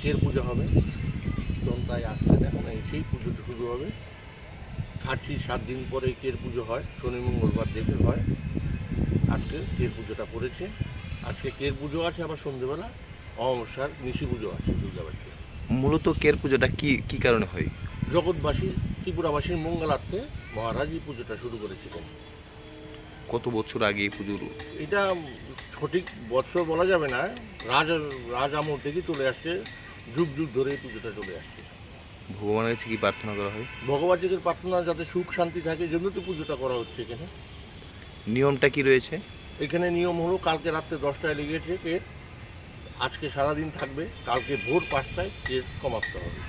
কের পুজো হবে, তখন তাই আসছে এখন সেই পুজো শুরু হবে। খাটছি 7 দিন পরে কের পুজো হয়, শনি মঙ্গলবার দেখে হয়। আজকে কের পুজোটা পড়েছে। আজকে কের পুজো আছে, আবার সন্ধ্যেবেলা অমাবস্যার নিশি পুজো আছে দুর্গাবাড়িতে। মূলত কের পুজোটা কি কারণে হয়? জগৎবাসী ত্রিপুরাবাসীর মঙ্গলার্থে মহারাজ এই পুজোটা শুরু করেছিলেন। কত বছর আগে এই পুজোর? এটা সঠিক বছর বলা যাবে না, রাজ আমল থেকে চলে আসছে, যুগ যুগ ধরে এই পুজোটা চলে আসছে। ভগবানের কাছে কি প্রার্থনা করা হয়? ভগবানের প্রার্থনা যাতে সুখ শান্তি থাকে, জন্য তো পুজোটা করা হচ্ছে এখানে। নিয়মটা কি রয়েছে এখানে? নিয়ম হলো কালকে রাত্রে 10টায় লেগেছে কের, আজকে সারাদিন থাকবে, কালকে ভোর 5টায় কের সমাপ্ত হবে।